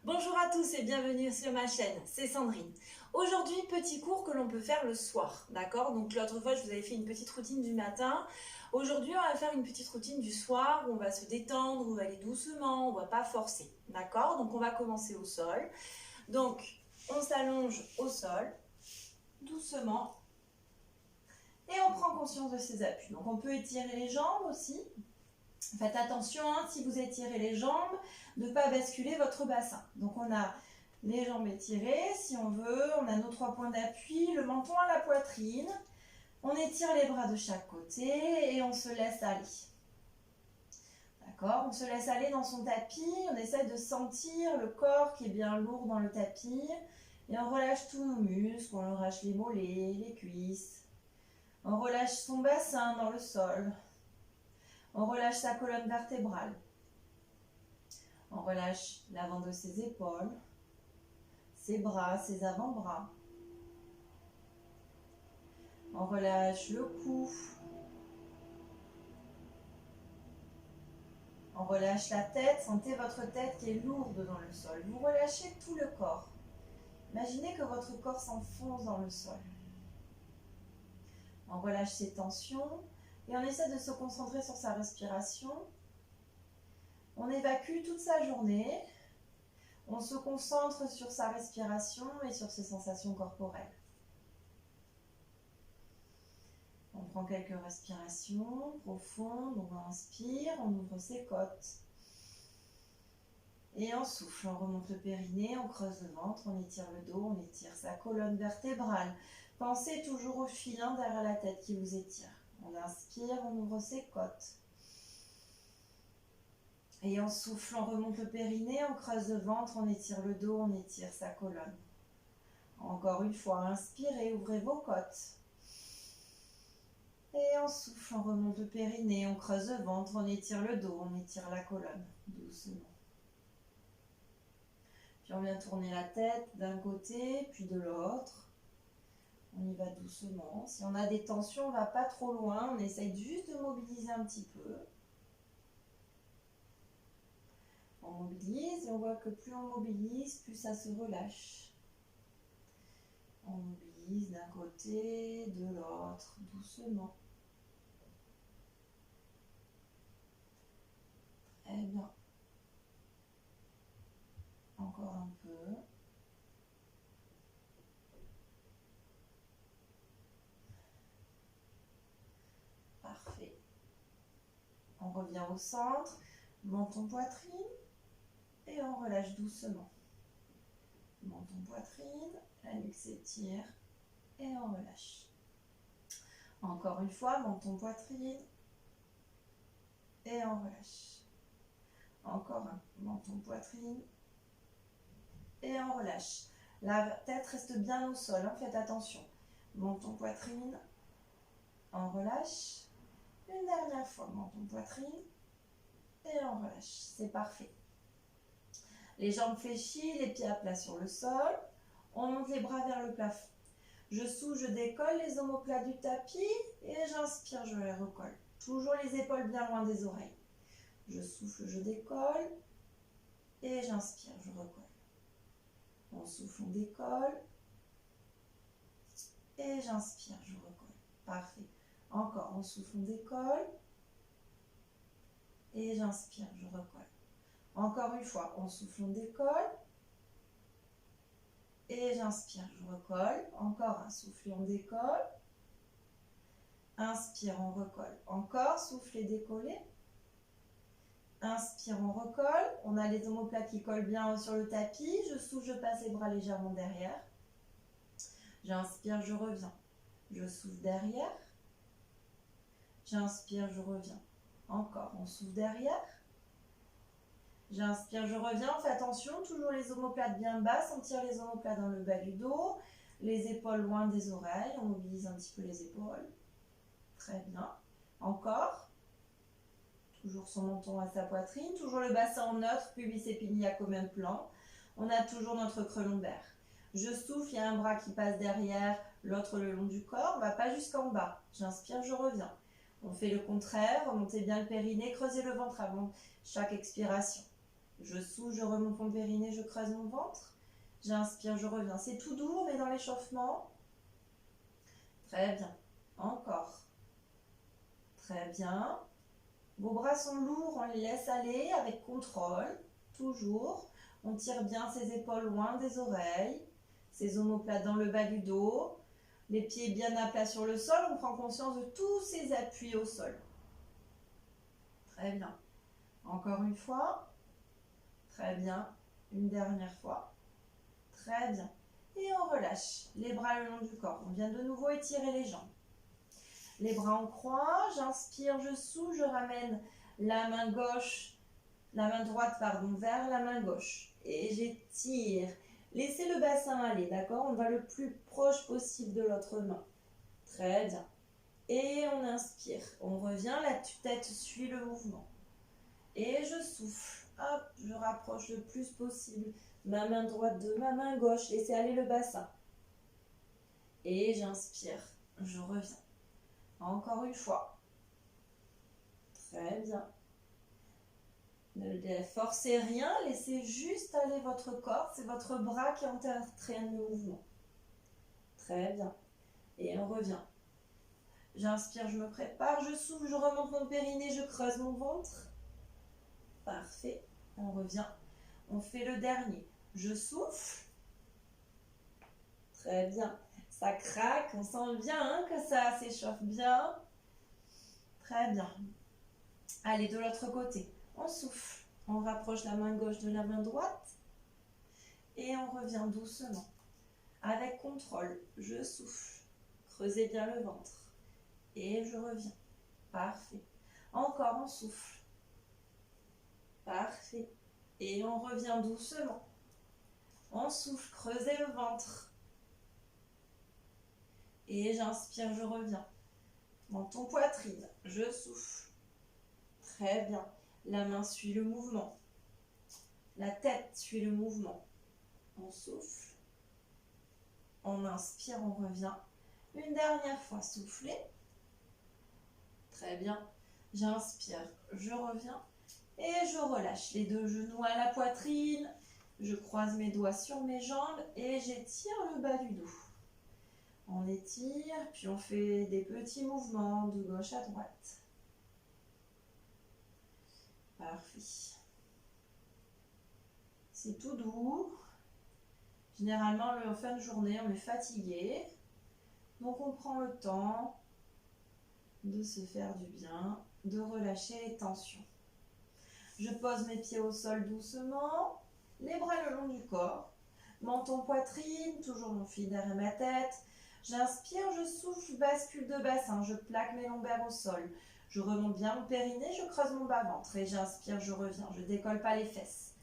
Bonjour à tous et bienvenue sur ma chaîne, c'est Sandrine. Aujourd'hui, petit cours que l'on peut faire le soir, d'accord? Donc l'autre fois, je vous avais fait une petite routine du matin. Aujourd'hui, on va faire une petite routine du soir où on va se détendre, où on va aller doucement, on ne va pas forcer, d'accord? Donc on va commencer au sol. Donc on s'allonge au sol, doucement, et on prend conscience de ses appuis. Donc on peut étirer les jambes aussi. Faites attention, hein, si vous étirez les jambes, de ne pas basculer votre bassin. Donc on a les jambes étirées, si on veut, on a nos 3 points d'appui, le menton à la poitrine. On étire les bras de chaque côté et on se laisse aller. D'accord? On se laisse aller dans son tapis, on essaie de sentir le corps qui est bien lourd dans le tapis. Et on relâche tous nos muscles, on relâche les mollets, les cuisses. On relâche son bassin dans le sol. On relâche sa colonne vertébrale. On relâche l'avant de ses épaules, ses bras, ses avant-bras. On relâche le cou. On relâche la tête. Sentez votre tête qui est lourde dans le sol. Vous relâchez tout le corps. Imaginez que votre corps s'enfonce dans le sol. On relâche ses tensions et on essaie de se concentrer sur sa respiration. On évacue toute sa journée. On se concentre sur sa respiration et sur ses sensations corporelles. On prend quelques respirations profondes, on inspire, on ouvre ses côtes. Et on souffle, on remonte le périnée, on creuse le ventre, on étire le dos, on étire sa colonne vertébrale. Pensez toujours au filin derrière la tête qui vous étire. On inspire, on ouvre ses côtes. Et on souffle, on remonte le périnée, on creuse le ventre, on étire le dos, on étire sa colonne. Encore une fois, inspirez, ouvrez vos côtes. Et on souffle, on remonte le périnée, on creuse le ventre, on étire le dos, on étire la colonne, doucement. Puis on vient tourner la tête d'un côté, puis de l'autre. On y va doucement. Si on a des tensions, on ne va pas trop loin, on essaye juste de mobiliser un petit peu. On mobilise et on voit que plus on mobilise, plus ça se relâche. On mobilise d'un côté, de l'autre, doucement. Très bien. Encore un peu. Parfait. On revient au centre, menton poitrine et on relâche doucement. Menton poitrine, la nuque s'étire et on relâche. Encore une fois, menton poitrine et on relâche. Encore un, menton poitrine et on relâche. La tête reste bien au sol, hein, faites attention. Menton poitrine, on relâche. Une dernière fois, menton poitrine et on relâche. C'est parfait. Les jambes fléchies, les pieds à plat sur le sol. On monte les bras vers le plafond. Je souffle, je décolle les omoplates du tapis et j'inspire, je les recolle. Toujours les épaules bien loin des oreilles. Je souffle, je décolle et j'inspire, je recolle. On souffle, on décolle et j'inspire, je recolle. Parfait. Encore, on souffle, on décolle et j'inspire, je recolle. Encore une fois, on souffle, on décolle et j'inspire, je recolle. Encore un souffle, on décolle. Inspire, on recolle. Encore, soufflez, décollez. Inspire, on recolle. On a les omoplates qui collent bien sur le tapis. Je souffle, je passe les bras légèrement derrière. J'inspire, je reviens. Je souffle derrière. J'inspire, je reviens. Encore, on souffle derrière. J'inspire, je reviens. Fais attention, toujours les omoplates bien bas. Sentir les omoplates dans le bas du dos. Les épaules loin des oreilles. On mobilise un petit peu les épaules. Très bien. Encore. Toujours son menton à sa poitrine. Toujours le bassin en neutre, pubis épiniaque au même plan. On a toujours notre creux lombaire. Je souffle, il y a un bras qui passe derrière, l'autre le long du corps. On ne va pas jusqu'en bas. J'inspire, je reviens. On fait le contraire. Remontez bien le périnée. Creusez le ventre avant chaque expiration. Je souffle, je remonte mon périnée, je creuse mon ventre. J'inspire, je reviens. C'est tout doux, on est dans l'échauffement. Très bien. Encore. Très bien. Vos bras sont lourds, on les laisse aller avec contrôle. Toujours. On tire bien ses épaules loin des oreilles. Ses omoplates dans le bas du dos. Les pieds bien à plat sur le sol. On prend conscience de tous ces appuis au sol. Très bien. Encore une fois. Très bien. Une dernière fois. Très bien. Et on relâche les bras le long du corps. On vient de nouveau étirer les jambes. Les bras en croix. J'inspire, je souffle, je ramène la main gauche, la main droite, pardon, vers la main gauche. Et j'étire. Laissez le bassin aller, d'accord? On va le plus proche possible de l'autre main. Très bien. Et on inspire. On revient, la tête suit le mouvement. Et je souffle. Hop, je rapproche le plus possible ma main droite de ma main gauche. Laissez aller le bassin. Et j'inspire. Je reviens. Encore une fois. Très bien. Ne forcez rien, laissez juste aller votre corps. C'est votre bras qui entraîne le mouvement. Très bien. Et on revient. J'inspire, je me prépare, je souffle, je remonte mon périnée, je creuse mon ventre. Parfait. On revient. On fait le dernier. Je souffle. Très bien. Ça craque, on sent bien hein, que ça s'échauffe bien. Très bien. Allez, de l'autre côté. On souffle. On rapproche la main gauche de la main droite. Et on revient doucement. Avec contrôle, je souffle. Creusez bien le ventre. Et je reviens. Parfait. Encore, on souffle. Parfait. Et on revient doucement. On souffle, creusez le ventre. Et j'inspire, je reviens. Menton poitrine, je souffle. Très bien. La main suit le mouvement. La tête suit le mouvement. On souffle. On inspire, on revient. Une dernière fois, soufflez. Très bien. J'inspire, je reviens. Et je relâche les deux genoux à la poitrine. Je croise mes doigts sur mes jambes et j'étire le bas du dos. On étire, puis on fait des petits mouvements de gauche à droite. Parfait. C'est tout doux. Généralement, en fin de journée, on est fatigué. Donc, on prend le temps de se faire du bien, de relâcher les tensions. Je pose mes pieds au sol doucement, les bras le long du corps. Menton poitrine, toujours mon fil derrière ma tête. J'inspire, je souffle, bascule de bassin, je plaque mes lombaires au sol. Je remonte bien mon périnée, je creuse mon bas-ventre et j'inspire, je reviens. Je décolle pas les fesses.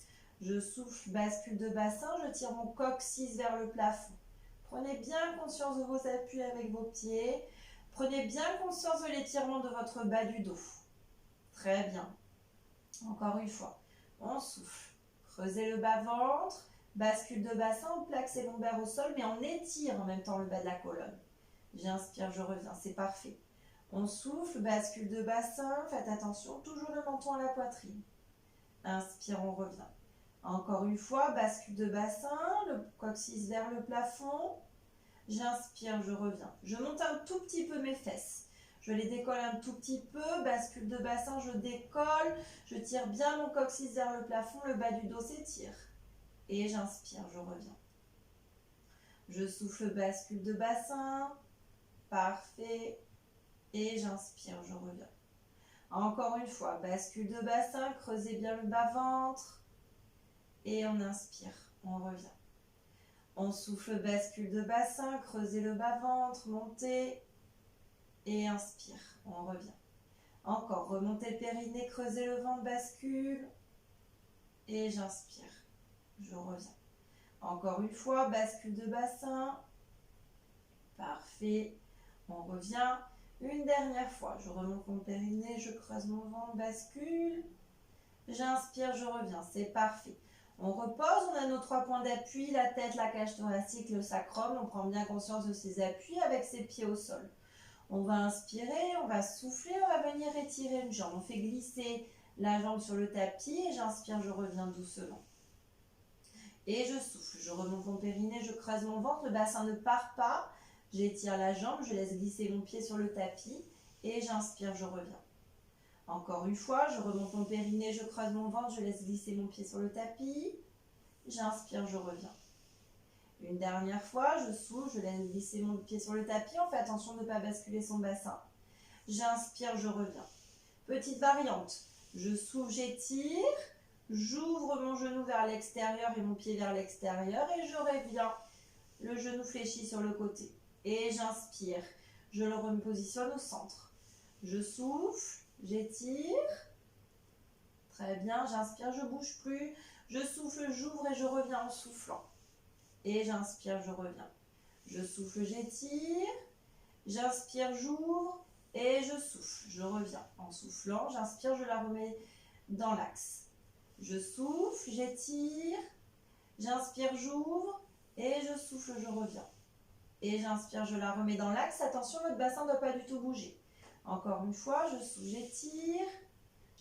Je souffle, bascule de bassin, je tire mon coccyx vers le plafond. Prenez bien conscience de vos appuis avec vos pieds. Prenez bien conscience de l'étirement de votre bas du dos. Très bien. Encore une fois. On souffle. Creusez le bas-ventre. Bascule de bassin, on plaque ses lombaires au sol, mais on étire en même temps le bas de la colonne. J'inspire, je reviens, c'est parfait. On souffle, bascule de bassin, faites attention, toujours le menton à la poitrine. Inspire, on revient. Encore une fois, bascule de bassin, le coccyx vers le plafond. J'inspire, je reviens. Je monte un tout petit peu mes fesses. Je les décolle un tout petit peu, bascule de bassin, je décolle. Je tire bien mon coccyx vers le plafond, le bas du dos s'étire. Et j'inspire, je reviens. Je souffle, bascule de bassin. Parfait. Et j'inspire, je reviens. Encore une fois, bascule de bassin, creusez bien le bas-ventre. Et on inspire, on revient. On souffle, bascule de bassin, creusez le bas-ventre, montez. Et inspire, on revient. Encore, remontez le périnée, creusez le ventre, bascule. Et j'inspire, je reviens. Encore une fois, bascule de bassin. Parfait. On revient. Une dernière fois, je remonte mon périnée, je creuse mon ventre, bascule. J'inspire, je reviens. C'est parfait. On repose, on a nos 3 points d'appui, la tête, la cage thoracique, le sacrum. On prend bien conscience de ses appuis avec ses pieds au sol. On va inspirer, on va souffler, on va venir étirer une jambe. On fait glisser la jambe sur le tapis et j'inspire, je reviens doucement. Et je souffle, je remonte mon périnée, je creuse mon ventre, le bassin ne part pas. J'étire la jambe, je laisse glisser mon pied sur le tapis et j'inspire, je reviens. Encore une fois, je remonte mon périnée, je creuse mon ventre, je laisse glisser mon pied sur le tapis. J'inspire, je reviens. Une dernière fois, je souffle, je laisse glisser mon pied sur le tapis. On fait attention de ne pas basculer son bassin. J'inspire, je reviens. Petite variante. Je souffle, j'étire. J'ouvre mon genou vers l'extérieur et mon pied vers l'extérieur et je reviens. Le genou fléchi sur le côté. Et j'inspire. Je le repositionne au centre. Je souffle, j'étire. Très bien, j'inspire, je ne bouge plus. Je souffle, j'ouvre et je reviens en soufflant. Et j'inspire, je reviens. Je souffle, j'étire. J'inspire, j'ouvre et je souffle. Je reviens en soufflant. J'inspire, je la remets dans l'axe. Je souffle, j'étire. J'inspire, j'ouvre et je souffle, je reviens. Et j'inspire, je la remets dans l'axe. Attention, votre bassin ne doit pas du tout bouger. Encore une fois, je souffle, j'étire.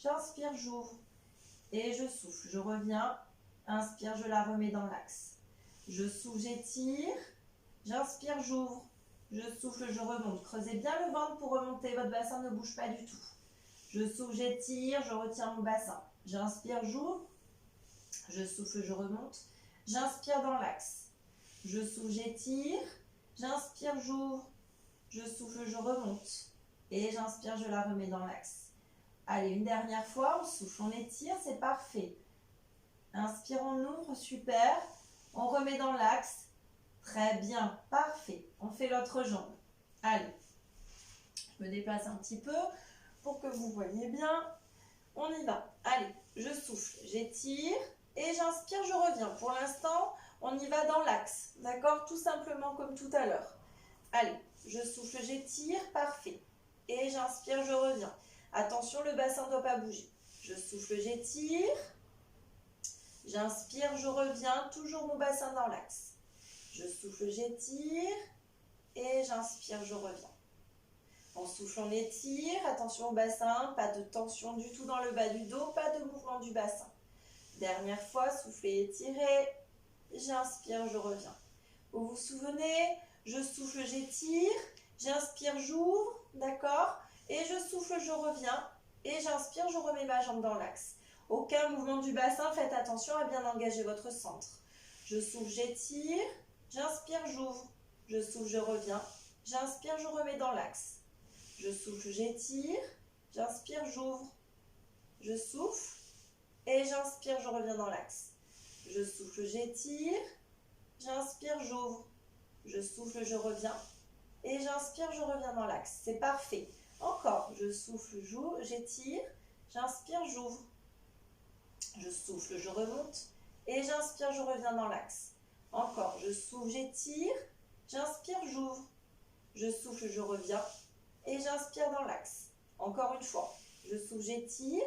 J'inspire, j'ouvre et je souffle. Je reviens. Inspire, je la remets dans l'axe. Je souffle, j'étire. J'inspire, j'ouvre. Je souffle, je remonte. Creusez bien le ventre pour remonter. Votre bassin ne bouge pas du tout. Je souffle, j'étire. Je retiens mon bassin. J'inspire, j'ouvre. Je souffle, je remonte. J'inspire dans l'axe. Je souffle, j'étire. J'inspire, j'ouvre. Je souffle, je remonte. Et j'inspire, je la remets dans l'axe. Allez, une dernière fois. On souffle, on étire. C'est parfait. Inspire, on ouvre. Super. On remet dans l'axe. Très bien. Parfait. On fait l'autre jambe. Allez. Je me déplace un petit peu pour que vous voyez bien. On y va. Allez, je souffle, j'étire et j'inspire, je reviens. Pour l'instant, on y va dans l'axe. D'accord? Tout simplement comme tout à l'heure. Allez, je souffle, j'étire. Parfait. Et j'inspire, je reviens. Attention, le bassin ne doit pas bouger. Je souffle, j'étire. J'inspire, je reviens. Toujours mon bassin dans l'axe. Je souffle, j'étire. Et j'inspire, je reviens. On souffle, on étire, attention au bassin, pas de tension du tout dans le bas du dos, pas de mouvement du bassin. Dernière fois, soufflez, étirez, j'inspire, je reviens. Vous vous souvenez, je souffle, j'étire, j'inspire, j'ouvre, d'accord? Et je souffle, je reviens, et j'inspire, je remets ma jambe dans l'axe. Aucun mouvement du bassin, faites attention à bien engager votre centre. Je souffle, j'étire, j'inspire, j'ouvre, je souffle, je reviens, j'inspire, je remets dans l'axe. Je souffle, j'étire, j'inspire, j'ouvre, je souffle et j'inspire, je reviens dans l'axe. Je souffle, j'étire, j'inspire, j'ouvre, je souffle, je reviens et j'inspire, je reviens dans l'axe. C'est parfait. Encore, je souffle, j'étire, j'inspire, j'ouvre, je souffle, je remonte et j'inspire, je reviens dans l'axe. Encore, je souffle, j'étire, j'inspire, j'ouvre, je souffle, je reviens. Et j'inspire dans l'axe. Encore une fois. Je souffle, j'étire.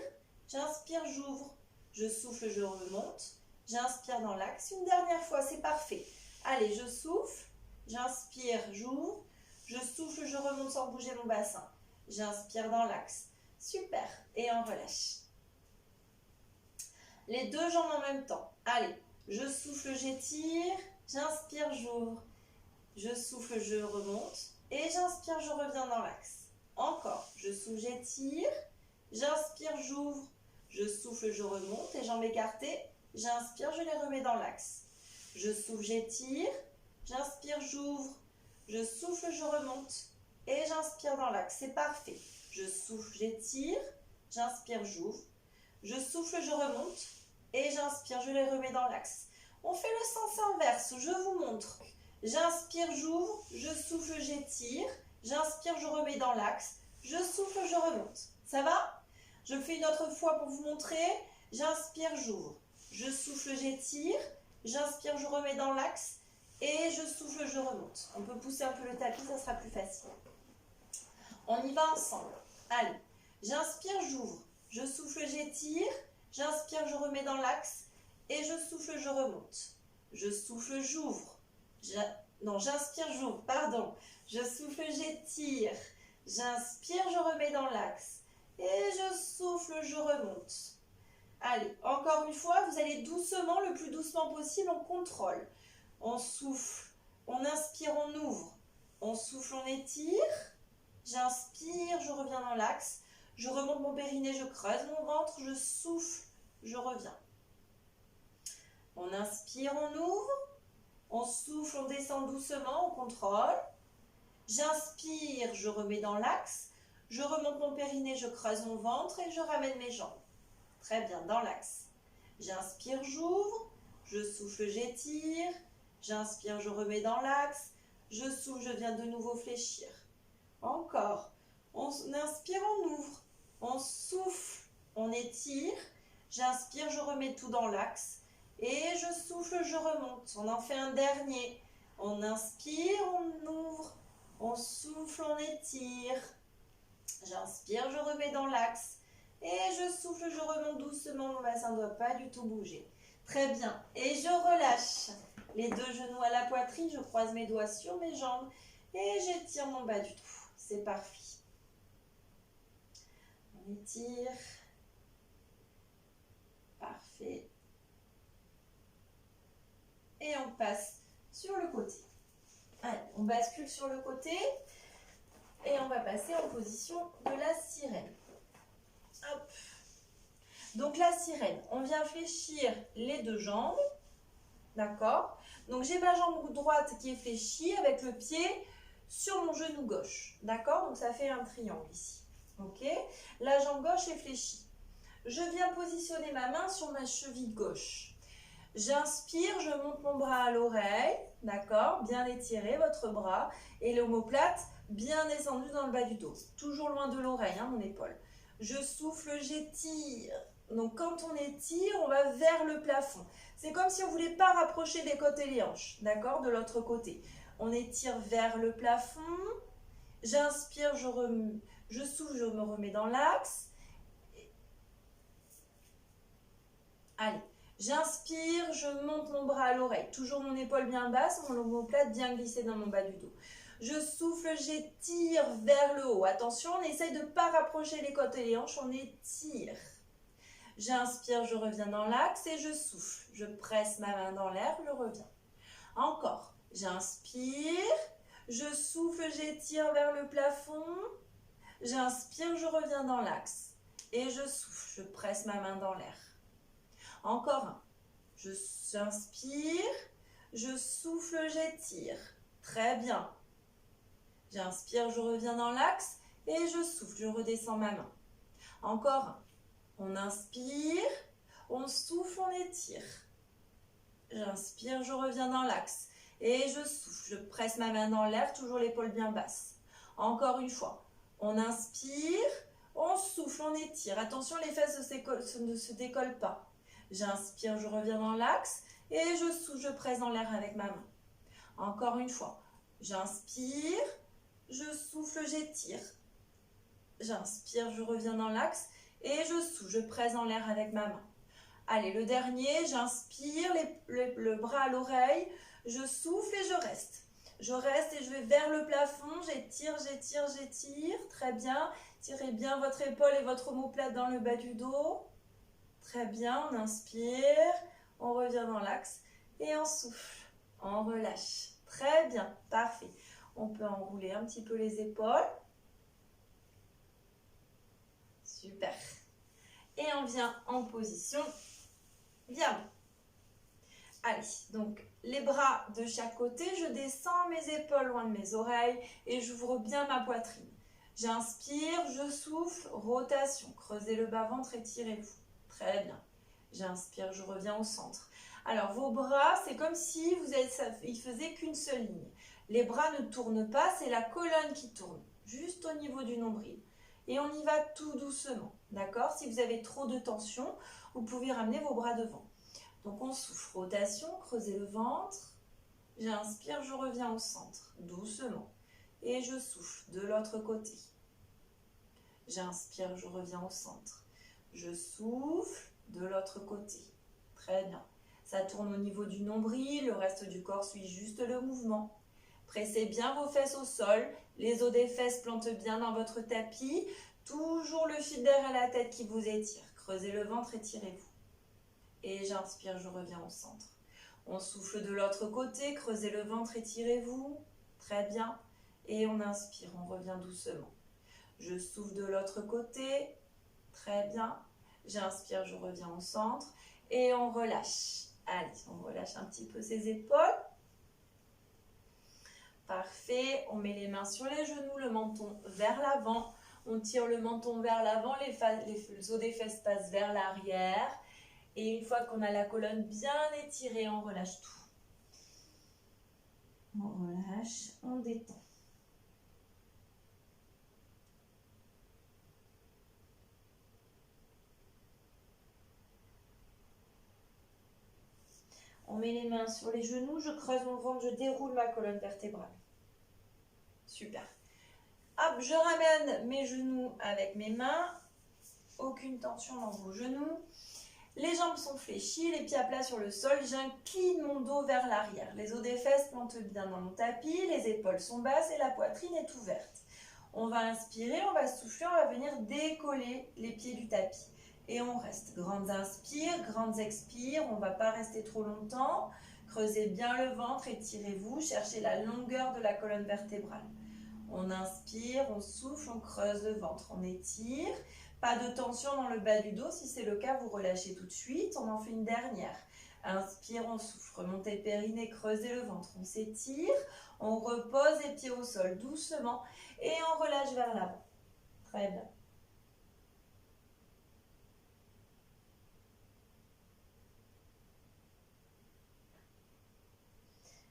J'inspire, j'ouvre. Je souffle, je remonte. J'inspire dans l'axe. Une dernière fois, c'est parfait. Allez, je souffle. J'inspire, j'ouvre. Je souffle, je remonte sans bouger mon bassin. J'inspire dans l'axe. Super. Et on relâche. Les deux jambes en même temps. Allez, je souffle, j'étire. J'inspire, j'ouvre. Je souffle, je remonte. Et j'inspire, je reviens dans l'axe. Encore, je souffle, j'étire. J'inspire, j'ouvre. Je souffle, je remonte. Et jambes écartées. J'inspire, je les remets dans l'axe. Je souffle, j'étire. J'inspire, j'ouvre. Je souffle, je remonte. Et j'inspire dans l'axe. C'est parfait. Je souffle, j'étire. J'inspire, j'ouvre. Je souffle, je remonte. Et j'inspire, je les remets dans l'axe. On fait le sens inverse. Je vous montre. J'inspire, j'ouvre, je souffle, j'étire, j'inspire, je remets dans l'axe, je souffle, je remonte. Ça va? Je le fais une autre fois pour vous montrer. J'inspire, j'ouvre, je souffle, j'étire, j'inspire, je remets dans l'axe et je souffle, je remonte. On peut pousser un peu le tapis, ça sera plus facile. On y va ensemble. Allez, j'inspire, j'ouvre, je souffle, j'étire, j'inspire, je remets dans l'axe et je souffle, je remonte. Je souffle, j'ouvre. J'inspire, j'ouvre, pardon. Je souffle, j'étire. J'inspire, je remets dans l'axe. Et je souffle, je remonte. Allez, encore une fois, vous allez doucement, le plus doucement possible, on contrôle. On souffle, on inspire, on ouvre. On souffle, on étire. J'inspire, je reviens dans l'axe. Je remonte mon périnée, je creuse mon ventre, je souffle, je reviens. On inspire, on ouvre. On souffle, on descend doucement, on contrôle. J'inspire, je remets dans l'axe. Je remonte mon périnée, je creuse mon ventre et je ramène mes jambes. Très bien, dans l'axe. J'inspire, j'ouvre. Je souffle, j'étire. J'inspire, je remets dans l'axe. Je souffle, je viens de nouveau fléchir. Encore. On inspire, on ouvre. On souffle, on étire. J'inspire, je remets tout dans l'axe. Et je souffle, je remonte. On en fait un dernier. On inspire, on ouvre. On souffle, on étire. J'inspire, je remets dans l'axe. Et je souffle, je remonte doucement. Mon bassin ne doit pas du tout bouger. Très bien. Et je relâche. Les deux genoux à la poitrine. Je croise mes doigts sur mes jambes. Et j'étire mon bas du dos. C'est parfait. On étire. Parfait. Et on passe sur le côté. Allez, on bascule sur le côté. Et on va passer en position de la sirène. Hop. Donc la sirène, on vient fléchir les deux jambes. D'accord? Donc j'ai ma jambe droite qui est fléchie avec le pied sur mon genou gauche. D'accord? Donc ça fait un triangle ici. Ok? La jambe gauche est fléchie. Je viens positionner ma main sur ma cheville gauche. J'inspire, je monte mon bras à l'oreille. D'accord? Bien étiré votre bras. Et l'omoplate bien descendu dans le bas du dos. Toujours loin de l'oreille, hein, mon épaule. Je souffle, j'étire. Donc quand on étire, on va vers le plafond. C'est comme si on ne voulait pas rapprocher des côtes et les hanches, d'accord, de l'autre côté. On étire vers le plafond. J'inspire, je souffle, je me remets dans l'axe. Allez, j'inspire, je monte mon bras à l'oreille. Toujours mon épaule bien basse, mon omoplate bien glissé dans mon bas du dos. Je souffle, j'étire vers le haut. Attention, on essaye de ne pas rapprocher les côtes et les hanches, on étire. J'inspire, je reviens dans l'axe et je souffle. Je presse ma main dans l'air, je reviens. Encore. J'inspire, je souffle, j'étire vers le plafond. J'inspire, je reviens dans l'axe. Et je souffle, je presse ma main dans l'air. Encore un. J'inspire, je souffle, j'étire. Très bien. J'inspire, je reviens dans l'axe et je souffle, je redescends ma main. Encore un. On inspire, on souffle, on étire. J'inspire, je reviens dans l'axe et je souffle, je presse ma main dans l'air, toujours l'épaule bien basse. Encore une fois. On inspire, on souffle, on étire. Attention, les fesses ne se décollent pas. J'inspire, je reviens dans l'axe et je souffle, je presse dans l'air avec ma main. Encore une fois. J'inspire, je souffle, j'étire. J'inspire, je reviens dans l'axe et je souffle, je presse dans l'air avec ma main. Allez, le dernier, j'inspire, le bras à l'oreille, je souffle et je reste. Je reste et je vais vers le plafond, j'étire, j'étire, j'étire. Très bien. Tirez bien votre épaule et votre omoplate dans le bas du dos. Très bien, on inspire, on revient dans l'axe et on souffle, on relâche. Très bien, parfait. On peut enrouler un petit peu les épaules. Super. Et on vient en position diamant. Allez, donc les bras de chaque côté, je descends mes épaules loin de mes oreilles et j'ouvre bien ma poitrine. J'inspire, je souffle, rotation. Creusez le bas-ventre, étirez-vous. Très bien. J'inspire, je reviens au centre. Alors, vos bras, c'est comme si il faisait qu'une seule ligne. Les bras ne tournent pas, c'est la colonne qui tourne, juste au niveau du nombril. Et on y va tout doucement, d'accord? Si vous avez trop de tension, vous pouvez ramener vos bras devant. Donc, on souffle, rotation, creusez le ventre. J'inspire, je reviens au centre, doucement. Et je souffle de l'autre côté. J'inspire, je reviens au centre. Je souffle de l'autre côté. Très bien. Ça tourne au niveau du nombril, le reste du corps suit juste le mouvement. Pressez bien vos fesses au sol, les os des fesses plantent bien dans votre tapis. Toujours le fil derrière la tête qui vous étire. Creusez le ventre, étirez-vous. Et j'inspire, je reviens au centre. On souffle de l'autre côté, creusez le ventre, étirez-vous. Très bien. Et on inspire, on revient doucement. Je souffle de l'autre côté. Très bien. J'inspire, je reviens au centre. Et on relâche. Allez, on relâche un petit peu ses épaules. Parfait. On met les mains sur les genoux, le menton vers l'avant. On tire le menton vers l'avant, les os des fesses passent vers l'arrière. Et une fois qu'on a la colonne bien étirée, on relâche tout. On relâche, on détend. On met les mains sur les genoux, je creuse mon ventre, je déroule ma colonne vertébrale. Super. Hop, je ramène mes genoux avec mes mains. Aucune tension dans vos genoux. Les jambes sont fléchies, les pieds à plat sur le sol. J'incline mon dos vers l'arrière. Les os des fesses plantent bien dans mon tapis. Les épaules sont basses et la poitrine est ouverte. On va inspirer, on va souffler, on va venir décoller les pieds du tapis. Et on reste. Grandes inspires, grandes expires. On ne va pas rester trop longtemps. Creusez bien le ventre, étirez-vous. Cherchez la longueur de la colonne vertébrale. On inspire, on souffle, on creuse le ventre, on étire. Pas de tension dans le bas du dos. Si c'est le cas, vous relâchez tout de suite. On en fait une dernière. Inspire, on souffle. Remontez le périnée, creusez le ventre. On s'étire. On repose les pieds au sol doucement. Et on relâche vers l'avant. Très bien.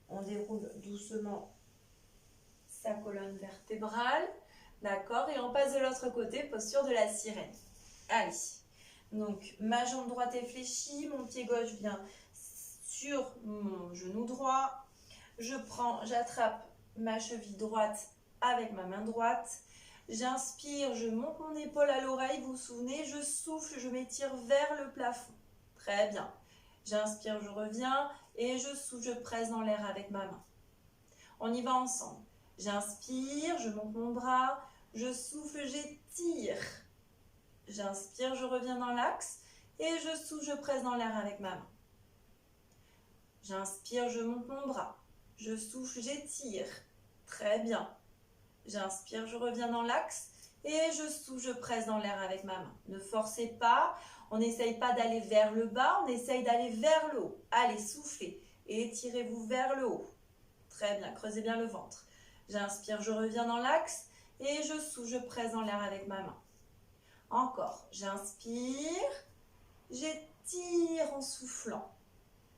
On déroule doucement sa colonne vertébrale. D'accord, et on passe de l'autre côté, posture de la sirène. Allez, donc ma jambe droite est fléchie, mon pied gauche vient sur mon genou droit. J'attrape ma cheville droite avec ma main droite. J'inspire, je monte mon épaule à l'oreille, vous vous souvenez, je souffle, je m'étire vers le plafond. Très bien. J'inspire, je reviens et je souffle, je presse dans l'air avec ma main. On y va ensemble. J'inspire, je monte mon bras, je souffle, j'étire. J'inspire, je reviens dans l'axe et je souffle, je presse dans l'air avec ma main. J'inspire, je monte mon bras, je souffle, j'étire. Très bien. J'inspire, je reviens dans l'axe et je souffle, je presse dans l'air avec ma main. Ne forcez pas, on n'essaye pas d'aller vers le bas, on essaye d'aller vers le haut. Allez, soufflez et étirez-vous vers le haut. Très bien, creusez bien le ventre. J'inspire, je reviens dans l'axe et je souffle, je presse dans l'air avec ma main. Encore, j'inspire, j'étire en soufflant.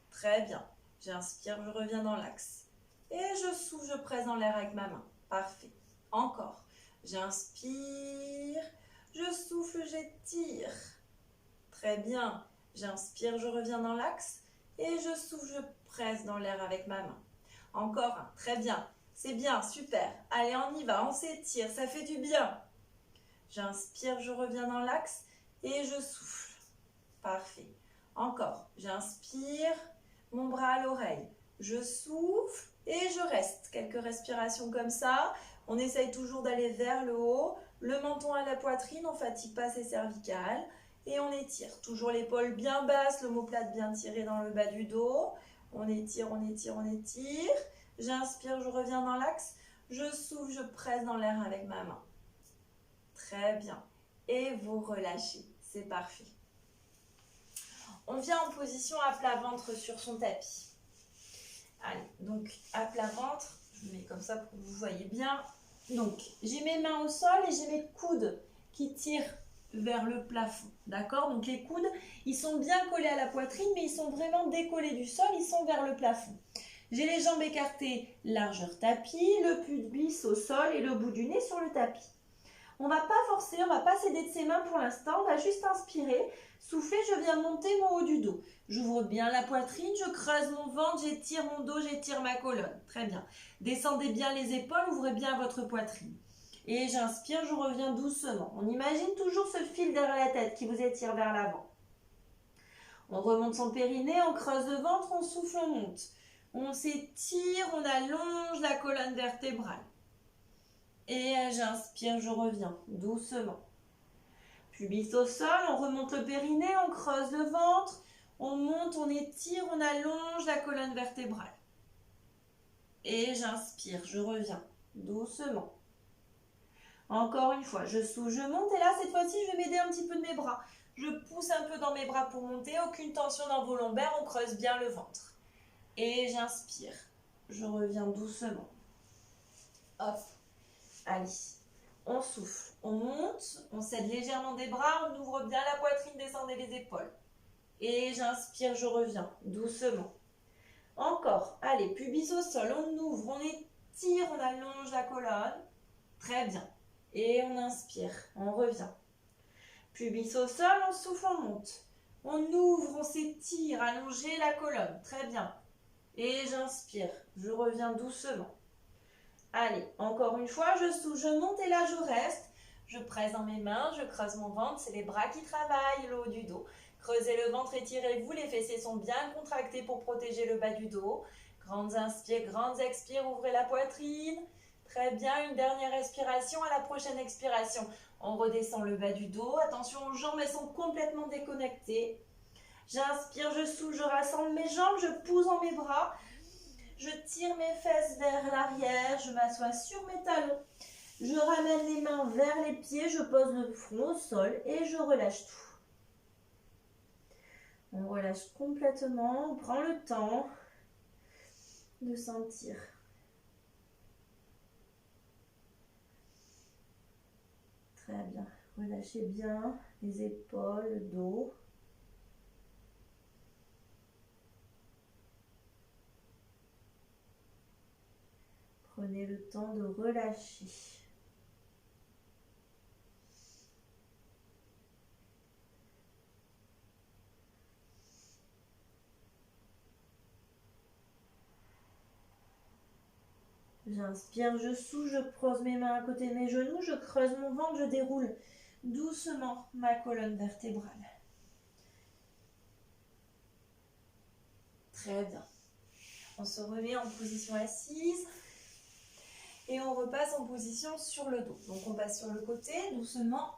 Très bien. J'inspire, je reviens dans l'axe. Et je souffle, je presse dans l'air avec ma main. Parfait. Encore. J'inspire, je souffle, j'étire. Très bien. J'inspire, je reviens dans l'axe. Et je souffle, je presse dans l'air avec ma main. Encore un. Très bien. C'est bien, super. Allez, on y va, on s'étire, ça fait du bien. J'inspire, je reviens dans l'axe et je souffle. Parfait. Encore. J'inspire, mon bras à l'oreille. Je souffle et je reste. Quelques respirations comme ça. On essaye toujours d'aller vers le haut. Le menton à la poitrine, on ne fatigue pas ses cervicales. Et on étire. Toujours l'épaule bien basse, l'omoplate bien tirée dans le bas du dos. On étire, on étire, on étire. J'inspire, je reviens dans l'axe. Je souffle, je presse dans l'air avec ma main. Très bien. Et vous relâchez. C'est parfait. On vient en position à plat ventre sur son tapis. Allez, donc à plat ventre, je mets comme ça pour que vous voyez bien. Donc, j'ai mes mains au sol et j'ai mes coudes qui tirent vers le plafond. D'accord? Donc les coudes, ils sont bien collés à la poitrine, mais ils sont vraiment décollés du sol, ils sont vers le plafond. J'ai les jambes écartées, largeur tapis, le pubis au sol et le bout du nez sur le tapis. On ne va pas forcer, on ne va pas s'aider de ses mains pour l'instant, on va juste inspirer, souffler, je viens monter mon haut du dos. J'ouvre bien la poitrine, je creuse mon ventre, j'étire mon dos, j'étire ma colonne. Très bien. Descendez bien les épaules, ouvrez bien votre poitrine. Et j'inspire, je reviens doucement. On imagine toujours ce fil derrière la tête qui vous étire vers l'avant. On remonte son périnée, on creuse le ventre, on souffle, on monte. On s'étire, on allonge la colonne vertébrale. Et j'inspire, je reviens doucement. Pubis au sol, on remonte le périnée, on creuse le ventre, on monte, on étire, on allonge la colonne vertébrale. Et j'inspire, je reviens doucement. Encore une fois, je souffle, je monte et là, cette fois-ci, je vais m'aider un petit peu de mes bras. Je pousse un peu dans mes bras pour monter, aucune tension dans vos lombaires, on creuse bien le ventre. Et j'inspire, je reviens doucement. Hop, allez, on souffle, on monte, on s'aide légèrement des bras, on ouvre bien la poitrine, descendez les épaules. Et j'inspire, je reviens doucement. Encore, allez, pubis au sol, on ouvre, on étire, on allonge la colonne. Très bien. Et on inspire, on revient. Pubis au sol, on souffle, on monte. On ouvre, on s'étire, allonger la colonne. Très bien. Et j'inspire, je reviens doucement. Allez, encore une fois, je souffle, je monte et là je reste. Je presse dans mes mains, je creuse mon ventre, c'est les bras qui travaillent, le haut du dos. Creusez le ventre, étirez-vous, les fessiers sont bien contractés pour protéger le bas du dos. Grandes inspires, grandes expires, ouvrez la poitrine. Très bien, une dernière respiration, à la prochaine expiration. On redescend le bas du dos, attention aux jambes, elles sont complètement déconnectées. J'inspire, je souffle, je rassemble mes jambes, je pousse dans mes bras. Je tire mes fesses vers l'arrière, je m'assois sur mes talons. Je ramène les mains vers les pieds, je pose le front au sol et je relâche tout. On relâche complètement, on prend le temps de sentir. Très bien, relâchez bien les épaules, le dos. Prenez le temps de relâcher. J'inspire, je souffle, je pose mes mains à côté de mes genoux, je creuse mon ventre, je déroule doucement ma colonne vertébrale. Très bien. On se remet en position assise et on repasse en position sur le dos. Donc on passe sur le côté doucement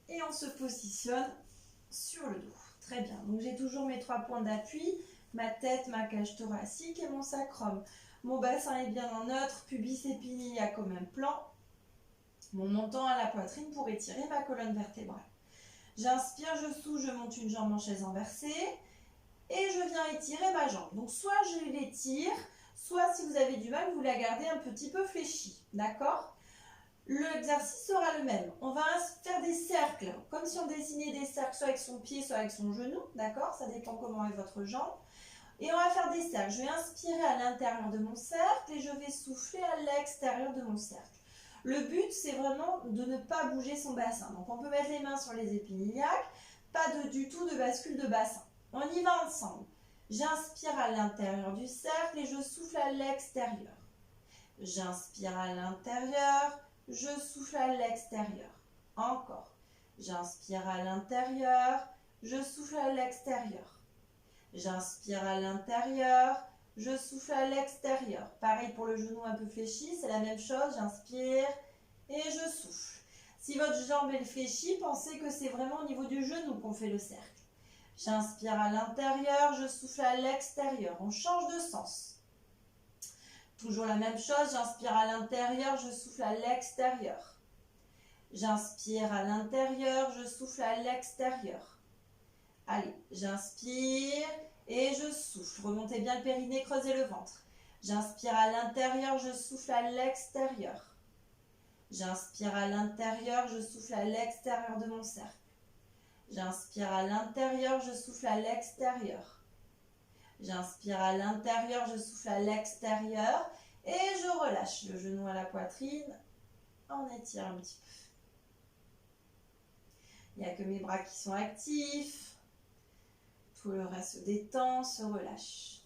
et on se positionne sur le dos. Très bien. Donc j'ai toujours mes 3 points d'appui, ma tête, ma cage thoracique et mon sacrum. Mon bassin est bien en neutre, pubis épinier comme un plan. Mon menton à la poitrine pour étirer ma colonne vertébrale. J'inspire, je souffle, je monte une jambe en chaise inversée et je viens étirer ma jambe. Donc soit je l'étire, soit si vous avez du mal, vous la gardez un petit peu fléchie. D'accord ? L'exercice sera le même. On va faire des cercles, comme si on dessinait des cercles soit avec son pied, soit avec son genou. D'accord ? Ça dépend comment est votre jambe. Et on va faire des cercles. Je vais inspirer à l'intérieur de mon cercle et je vais souffler à l'extérieur de mon cercle. Le but, c'est vraiment de ne pas bouger son bassin. Donc, on peut mettre les mains sur les épinilliaques, pas du tout de bascule de bassin. On y va ensemble. J'inspire à l'intérieur du cercle et je souffle à l'extérieur. J'inspire à l'intérieur, je souffle à l'extérieur. Encore. J'inspire à l'intérieur, je souffle à l'extérieur. J'inspire à l'intérieur, je souffle à l'extérieur. Pareil pour le genou un peu fléchi, c'est la même chose. J'inspire et je souffle. Si votre jambe est fléchie, pensez que c'est vraiment au niveau du genou qu'on fait le cercle. J'inspire à l'intérieur, je souffle à l'extérieur. On change de sens. Toujours la même chose, j'inspire à l'intérieur, je souffle à l'extérieur. J'inspire à l'intérieur, je souffle à l'extérieur. Allez, j'inspire et je souffle. Remontez bien le périnée, creusez le ventre. J'inspire à l'intérieur, je souffle à l'extérieur. J'inspire à l'intérieur, je souffle à l'extérieur de mon cercle. J'inspire à l'intérieur, je souffle à l'extérieur. J'inspire à l'intérieur, je souffle à l'extérieur. Et je relâche le genou à la poitrine. On étire un petit peu. Il n'y a que mes bras qui sont actifs. Tout le reste se détend, se relâche.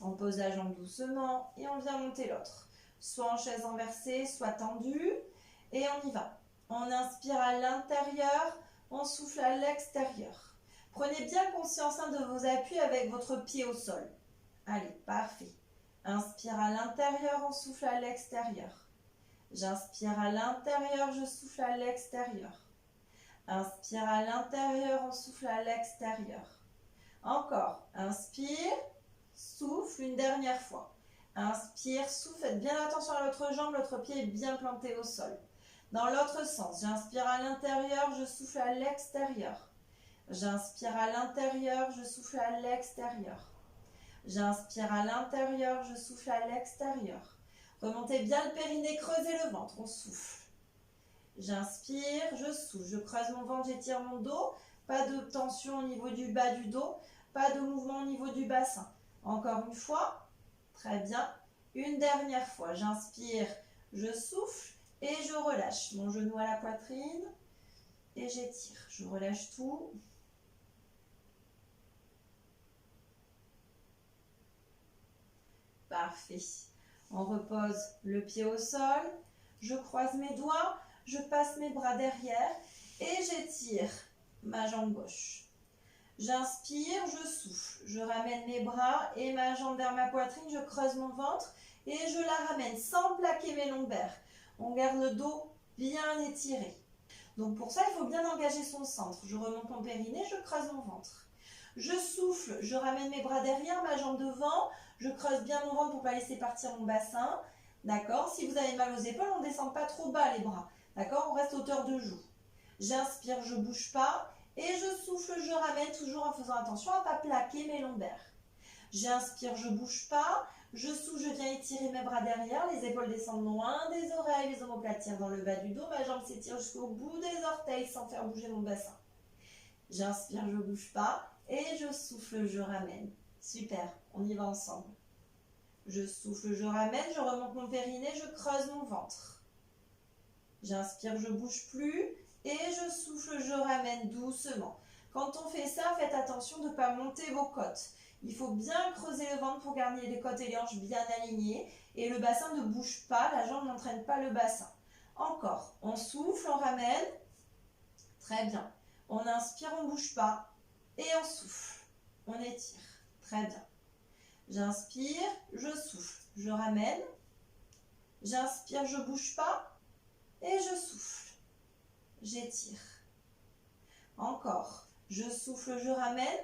On pose la jambe doucement et on vient monter l'autre. Soit en chaise inversée, soit tendue. Et on y va. On inspire à l'intérieur, on souffle à l'extérieur. Prenez bien conscience de vos appuis avec votre pied au sol. Allez, parfait. Inspire à l'intérieur, on souffle à l'extérieur. J'inspire à l'intérieur, je souffle à l'extérieur. Inspire à l'intérieur, on souffle à l'extérieur. Encore, inspire, souffle une dernière fois. Inspire, souffle, faites bien attention à l'autre jambe, l'autre pied est bien planté au sol. Dans l'autre sens, j'inspire à l'intérieur, je souffle à l'extérieur. J'inspire à l'intérieur, je souffle à l'extérieur. J'inspire à l'intérieur, je souffle à l'extérieur. Remontez bien le périnée, creusez le ventre, on souffle. J'inspire, je souffle, je creuse mon ventre, j'étire mon dos. Pas de tension au niveau du bas du dos, pas de mouvement au niveau du bassin. Encore une fois, très bien. Une dernière fois, j'inspire, je souffle et je relâche. Mon genou à la poitrine et j'étire. Je relâche tout. Parfait. On repose le pied au sol. Je croise mes doigts, je passe mes bras derrière et j'étire ma jambe gauche. J'inspire, je souffle. Je ramène mes bras et ma jambe vers ma poitrine. Je creuse mon ventre et je la ramène sans plaquer mes lombaires. On garde le dos bien étiré. Donc pour ça, il faut bien engager son centre. Je remonte mon périnée, je creuse mon ventre. Je souffle, je ramène mes bras derrière, ma jambe devant. Je creuse bien mon ventre pour ne pas laisser partir mon bassin. D'accord? Si vous avez mal aux épaules, on ne descend pas trop bas les bras. D'accord? On reste hauteur de joue. J'inspire, je ne bouge pas. Et je souffle, je ramène, toujours en faisant attention à ne pas plaquer mes lombaires. J'inspire, je ne bouge pas. Je souffle, je viens étirer mes bras derrière. Les épaules descendent loin des oreilles. Les omoplates tirent dans le bas du dos. Ma jambe s'étire jusqu'au bout des orteils sans faire bouger mon bassin. J'inspire, je ne bouge pas. Et je souffle, je ramène. Super, on y va ensemble. Je souffle, je ramène, je remonte mon périnée, je creuse mon ventre. J'inspire, je ne bouge plus. Et je souffle, je ramène doucement. Quand on fait ça, faites attention de ne pas monter vos côtes. Il faut bien creuser le ventre pour garder les côtes et les hanches bien alignées. Et le bassin ne bouge pas, la jambe n'entraîne pas le bassin. Encore, on souffle, on ramène. Très bien. On inspire, on ne bouge pas. Et on souffle. On étire. Très bien. J'inspire, je souffle. Je ramène. J'inspire, je ne bouge pas. Et je souffle. J'étire. Encore. Je souffle, je ramène.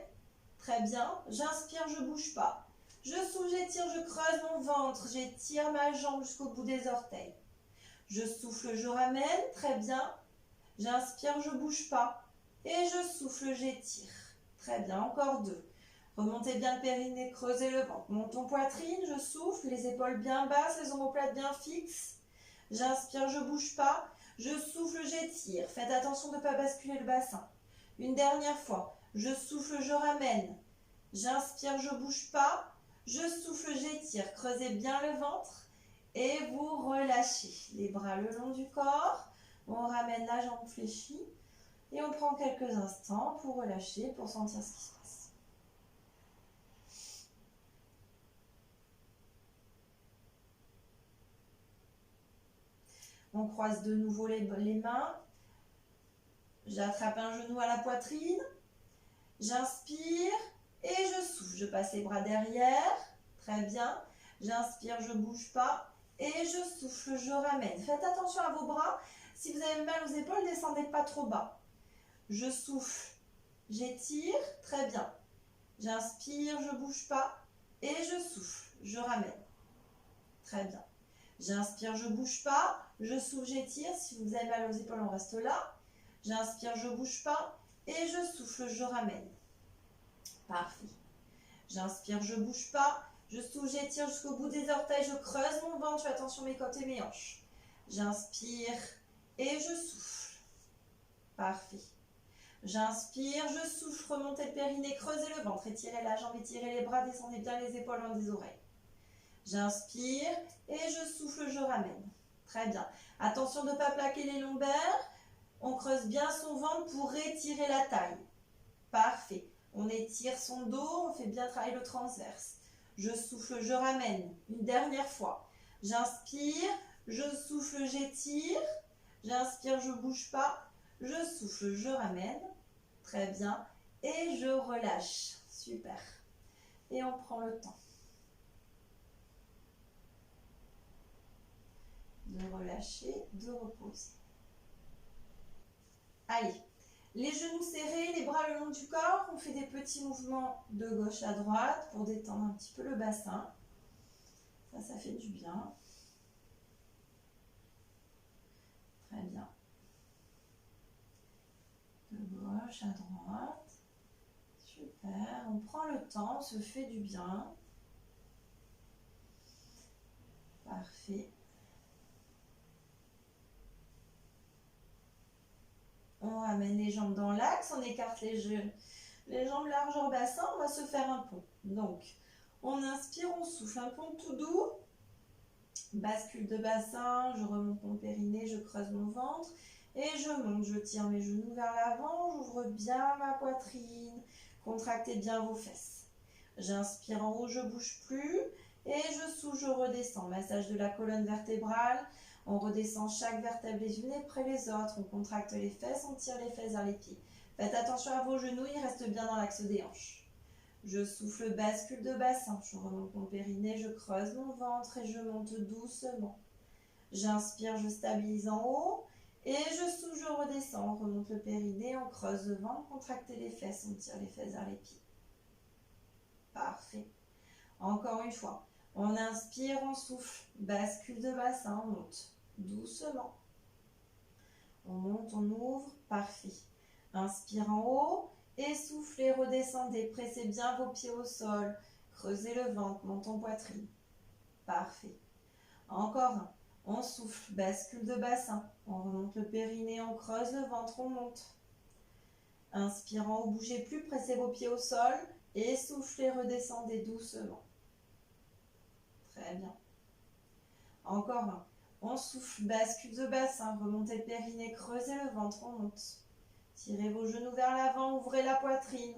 Très bien. J'inspire, je ne bouge pas. Je souffle, j'étire, je creuse mon ventre. J'étire ma jambe jusqu'au bout des orteils. Je souffle, je ramène. Très bien. J'inspire, je ne bouge pas. Et je souffle, j'étire. Très bien. Encore deux. Remontez bien le périnée, creusez le ventre. Montons poitrine, je souffle, les épaules bien basses, les omoplates bien fixes. J'inspire, je ne bouge pas. Je souffle, j'étire. Faites attention de ne pas basculer le bassin. Une dernière fois. Je souffle, je ramène. J'inspire, je ne bouge pas. Je souffle, j'étire. Creusez bien le ventre. Et vous relâchez. Les bras le long du corps. On ramène la jambe fléchie. Et on prend quelques instants pour relâcher, pour sentir ce qui se passe. On croise de nouveau les mains. J'attrape un genou à la poitrine. J'inspire et je souffle. Je passe les bras derrière. Très bien. J'inspire, je ne bouge pas. Et je souffle, je ramène. Faites attention à vos bras. Si vous avez mal aux épaules, ne descendez pas trop bas. Je souffle. J'étire. Très bien. J'inspire, je ne bouge pas. Et je souffle. Je ramène. Très bien. J'inspire, je ne bouge pas. Je souffle, j'étire. Si vous avez mal aux épaules, on reste là. J'inspire, je ne bouge pas. Et je souffle, je ramène. Parfait. J'inspire, je ne bouge pas. Je souffle, j'étire jusqu'au bout des orteils. Je creuse mon ventre. Je fais attention à mes côtes et mes hanches. J'inspire et je souffle. Parfait. J'inspire, je souffle. Remontez le périnée, creusez le ventre. Étirez la jambe, étirez les bras. Descendez bien les épaules loin des oreilles. J'inspire et je souffle, je ramène. Très bien. Attention de ne pas plaquer les lombaires. On creuse bien son ventre pour étirer la taille. Parfait. On étire son dos, on fait bien travailler le transverse. Je souffle, je ramène. Une dernière fois. J'inspire, je souffle, j'étire. J'inspire, je ne bouge pas. Je souffle, je ramène. Très bien. Et je relâche. Super. Et on prend le temps. de relâcher, de reposer. Allez, les genoux serrés, les bras le long du corps. On fait des petits mouvements de gauche à droite pour détendre un petit peu le bassin. Ça fait du bien. Très bien. De gauche à droite. Super. On prend le temps, on se fait du bien. Parfait. On ramène les jambes dans l'axe, on écarte les jambes largeur bassin, on va se faire un pont. Donc, on inspire, on souffle, un pont tout doux. Bascule de bassin, je remonte mon périnée, je creuse mon ventre. Et je monte, je tire mes genoux vers l'avant, j'ouvre bien ma poitrine. Contractez bien vos fesses. J'inspire en haut, je ne bouge plus. Et je souffle, je redescends. Massage de la colonne vertébrale. On redescend chaque vertèbre les unes après les autres. On contracte les fesses, on tire les fesses vers les pieds. Faites attention à vos genoux, ils restent bien dans l'axe des hanches. Je souffle, bascule de bassin. Je remonte mon périnée, je creuse mon ventre et je monte doucement. J'inspire, je stabilise en haut. Et je souffle, je redescends. On remonte le périnée, on creuse le ventre, contractez les fesses, on tire les fesses vers les pieds. Parfait. Encore une fois. On inspire, on souffle. Bascule de bassin, on monte. Doucement. On monte, on ouvre. Parfait. Inspire en haut. Et soufflez, redescendez. Pressez bien vos pieds au sol. Creusez le ventre, montons poitrine. Parfait. Encore un. On souffle, bascule de bassin. On remonte le périnée, on creuse le ventre, on monte. Inspire en haut, bougez plus, pressez vos pieds au sol. Et soufflez, redescendez doucement. Très bien. Encore un. On souffle, bascule de bassin, remontez le périnée, creusez le ventre, on monte. Tirez vos genoux vers l'avant, ouvrez la poitrine.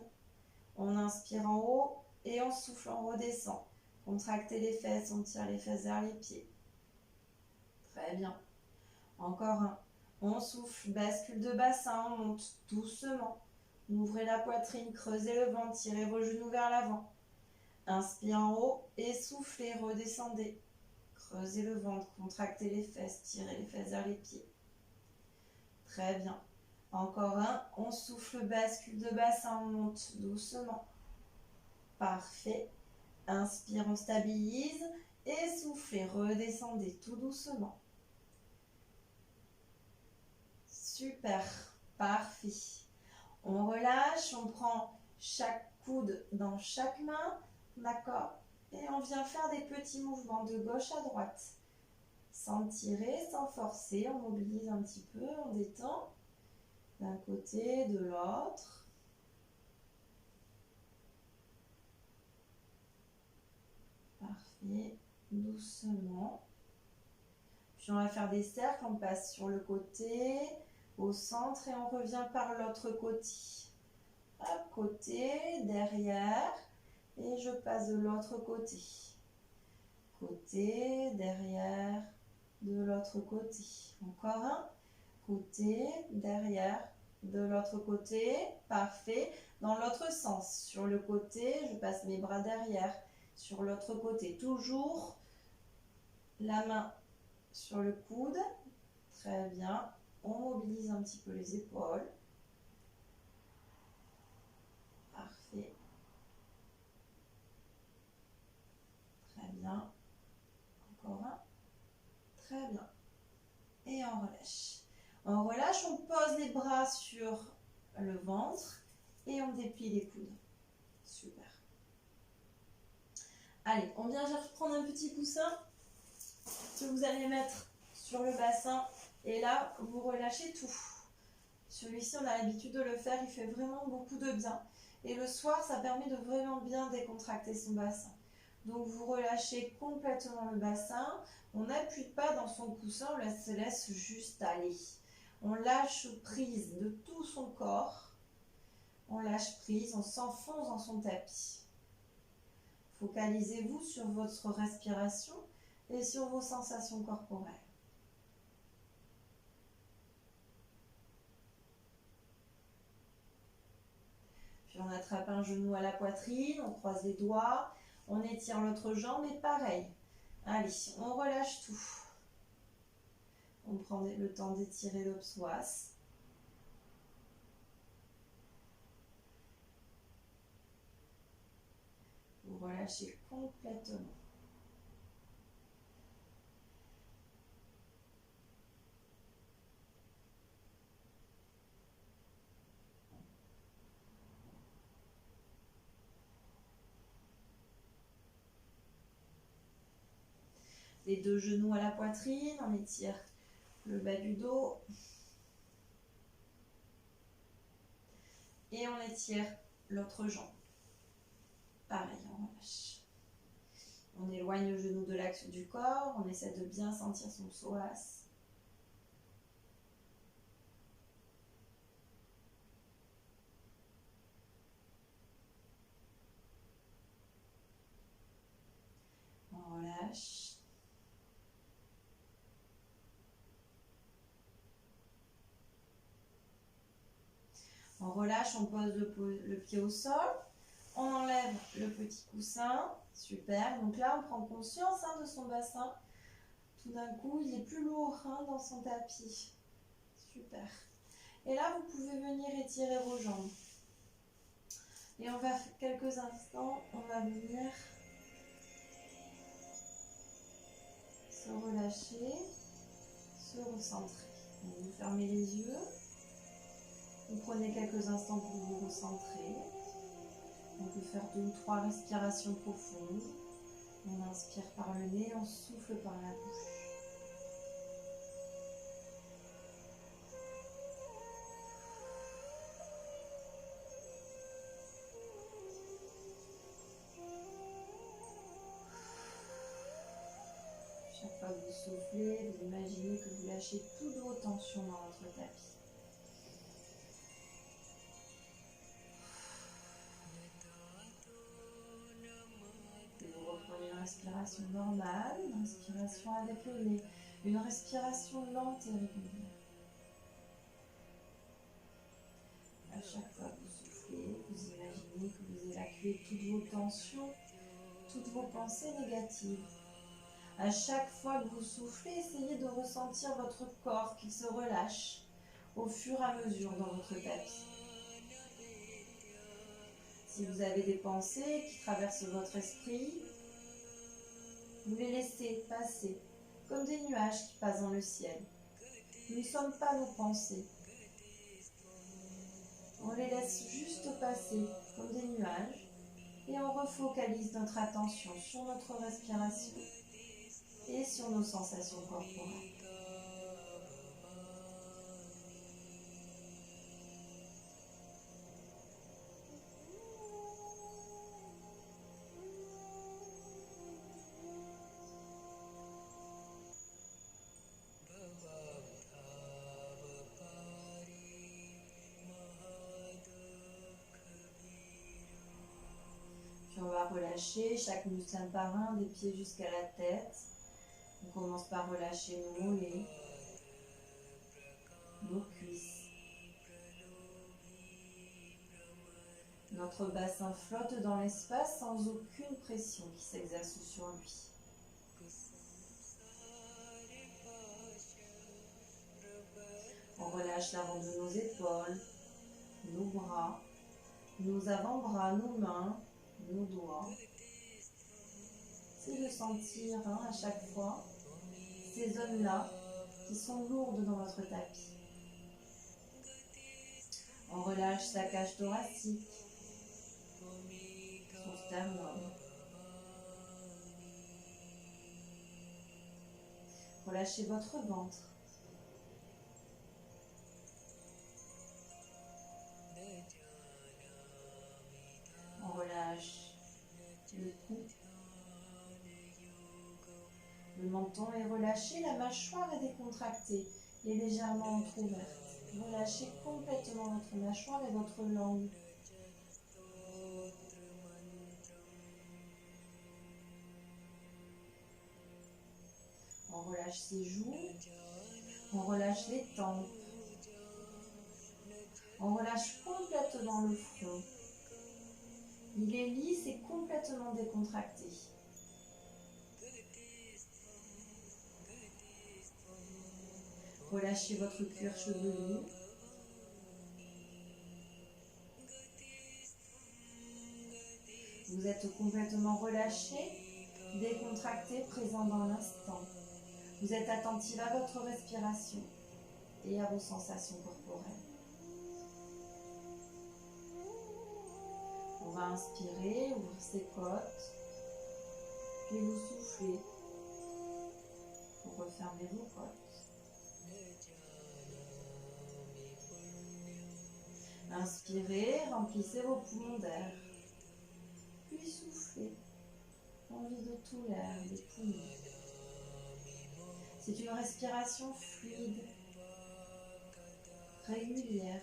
On inspire en haut et on souffle, on redescend. Contractez les fesses, on tire les fesses vers les pieds. Très bien. Encore un. On souffle, bascule de bassin, on monte doucement. Ouvrez la poitrine, creusez le ventre, tirez vos genoux vers l'avant. Inspire en haut et soufflez, redescendez. Creusez le ventre, contractez les fesses, tirez les fesses vers les pieds. Très bien. Encore un. On souffle, bascule de bassin, on monte doucement. Parfait. Inspire, on stabilise. Et soufflez, redescendez tout doucement. Super. Parfait. On relâche, on prend chaque coude dans chaque main. D'accord ? Et on vient faire des petits mouvements de gauche à droite. Sans tirer, sans forcer, on mobilise un petit peu, on détend. D'un côté, de l'autre. Parfait. Doucement. Puis on va faire des cercles, on passe sur le côté, au centre et on revient par l'autre côté. Hop, côté, derrière. Et je passe de l'autre côté. Côté, derrière, de l'autre côté. Encore un. Côté, derrière, de l'autre côté. Parfait. Dans l'autre sens. Sur le côté, je passe mes bras derrière. Sur l'autre côté. Toujours la main sur le coude. Très bien. On mobilise un petit peu les épaules. Parfait. Très bien. Encore un. Très bien. Et on relâche. On relâche, on pose les bras sur le ventre et on déplie les coudes. Super. Allez, on vient reprendre un petit coussin que vous allez mettre sur le bassin et là, vous relâchez tout. Celui-ci, on a l'habitude de le faire, il fait vraiment beaucoup de bien. Et le soir, ça permet de vraiment bien décontracter son bassin. Donc, vous relâchez complètement le bassin. On n'appuie pas dans son coussin, on se laisse juste aller. On lâche prise de tout son corps. On lâche prise, on s'enfonce dans son tapis. Focalisez-vous sur votre respiration et sur vos sensations corporelles. Puis on attrape un genou à la poitrine, on croise les doigts, on étire l'autre jambe et pareil. Allez, on relâche tout. On prend le temps d'étirer le psoas. Vous relâchez complètement. Les deux genoux à la poitrine, on étire le bas du dos. Et on étire l'autre jambe. Pareil, on relâche. On éloigne le genou de l'axe du corps, on essaie de bien sentir son psoas. On relâche. On relâche, on pose le pied au sol. On enlève le petit coussin. Super. Donc là, on prend conscience de son bassin. Tout d'un coup, il est plus lourd dans son tapis. Super. Et là, vous pouvez venir étirer vos jambes. Et on va, quelques instants, on va venir se relâcher, se recentrer. Donc, vous fermez les yeux. Vous prenez quelques instants pour vous recentrer. On peut faire 2 ou 3 respirations profondes. On inspire par le nez, on souffle par la bouche. Chaque fois que vous soufflez, vous imaginez que vous lâchez toutes vos tensions dans votre tapis. Et vous reprenez une respiration normale, une respiration avec le nez, une respiration lente et régulière. À chaque fois que vous soufflez, vous imaginez que vous évacuez toutes vos tensions, toutes vos pensées négatives. À chaque fois que vous soufflez, essayez de ressentir votre corps qui se relâche au fur et à mesure dans votre tapis. Si vous avez des pensées qui traversent votre esprit, vous les laissez passer comme des nuages qui passent dans le ciel. Nous ne sommes pas nos pensées. On les laisse juste passer comme des nuages et on refocalise notre attention sur notre respiration et sur nos sensations corporelles. Puis on va relâcher chaque muscle un par un, des pieds jusqu'à la tête. On commence par relâcher nos mollets, nos cuisses. Notre bassin flotte dans l'espace sans aucune pression qui s'exerce sur lui. On relâche l'avant de nos épaules, nos bras, nos avant-bras, nos mains, nos doigts. C'est de sentir à chaque fois ces zones-là qui sont lourdes dans votre tapis. On relâche sa cage thoracique, son sternum. Relâchez votre ventre. On relâche le cou. Le menton est relâché, la mâchoire est décontractée et légèrement entrouverte. Relâchez complètement votre mâchoire et votre langue. On relâche ses joues, on relâche les tempes, on relâche complètement le front. Il est lisse et complètement décontracté. Relâchez votre cuir chevelu. Vous êtes complètement relâché, décontracté, présent dans l'instant. Vous êtes attentif à votre respiration et à vos sensations corporelles. On va inspirer, ouvrir ses côtes, puis vous soufflez. Vous refermez vos côtes. Inspirez, remplissez vos poumons d'air. Puis soufflez. On vide tout l'air des poumons. C'est une respiration fluide, régulière.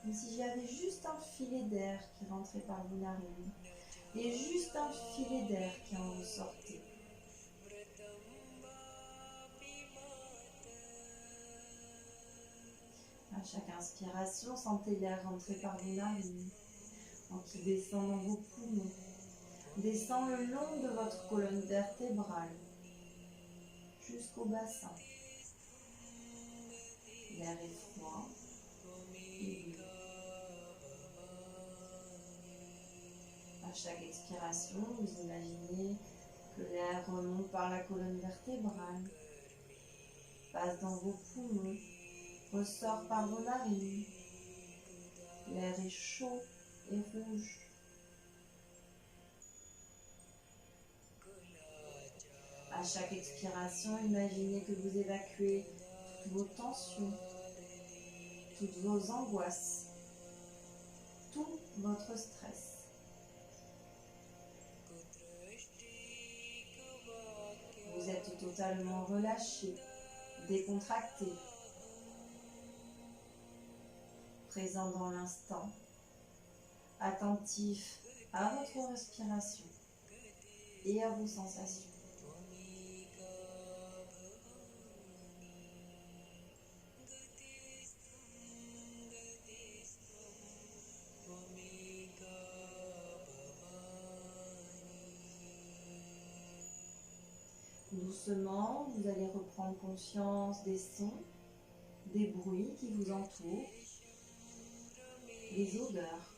Comme s'il y avait juste un filet d'air qui rentrait par vos narines et juste un filet d'air qui en ressortait. À chaque inspiration, sentez l'air rentrer par vos narines, qui descend dans vos poumons, descend le long de votre colonne vertébrale, jusqu'au bassin. L'air est froid et doux. À chaque expiration, vous imaginez que l'air remonte par la colonne vertébrale, passe dans vos poumons, ressort par vos narines. L'air est chaud et rouge. À chaque expiration, imaginez que vous évacuez toutes vos tensions, toutes vos angoisses, tout votre stress. Vous êtes totalement relâché, décontracté, présent dans l'instant, attentif à votre respiration et à vos sensations. Doucement, vous allez reprendre conscience des sons, des bruits qui vous entourent, des odeurs.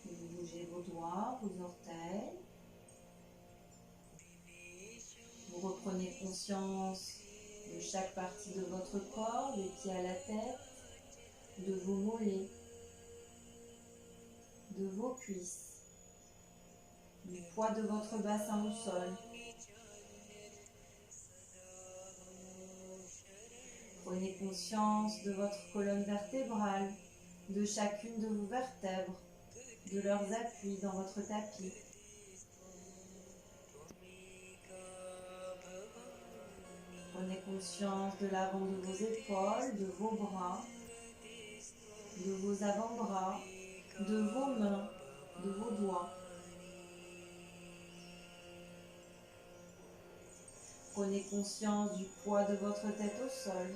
Vous bougez vos doigts, vos orteils. Vous reprenez conscience de chaque partie de votre corps, des pieds à la tête, de vos mollets, de vos cuisses, du poids de votre bassin au sol. Prenez conscience de votre colonne vertébrale, de chacune de vos vertèbres, de leurs appuis dans votre tapis. Prenez conscience de l'avant de vos épaules, de vos bras, de vos avant-bras, de vos mains, de vos doigts. Prenez conscience du poids de votre tête au sol.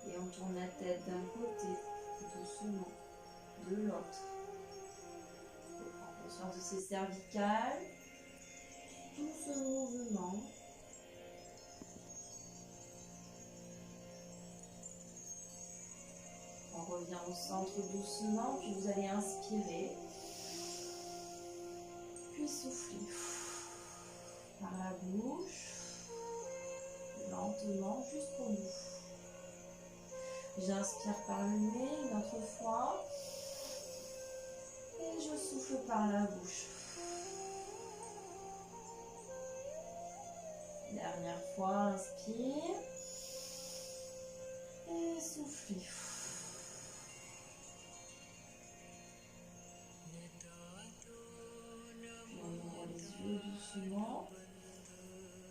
Et on tourne la tête d'un côté, doucement, de l'autre. On prend conscience de ses cervicales, tout ce mouvement. On revient au centre doucement, puis vous allez inspirer, puis souffler par la bouche, lentement jusqu'au bout. J'inspire par le nez une autre fois et je souffle par la bouche. Dernière fois, inspire et souffle. On ouvre les yeux doucement.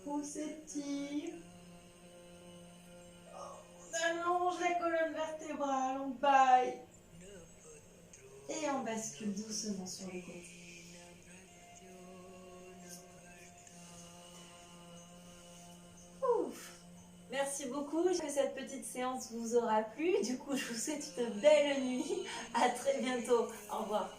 On s'étire. On allonge la colonne vertébrale, on baille. Et on bascule doucement sur les côtés. Ouf. Merci beaucoup, j'espère que cette petite séance vous aura plu. Du coup, je vous souhaite une belle nuit. À très bientôt. Au revoir.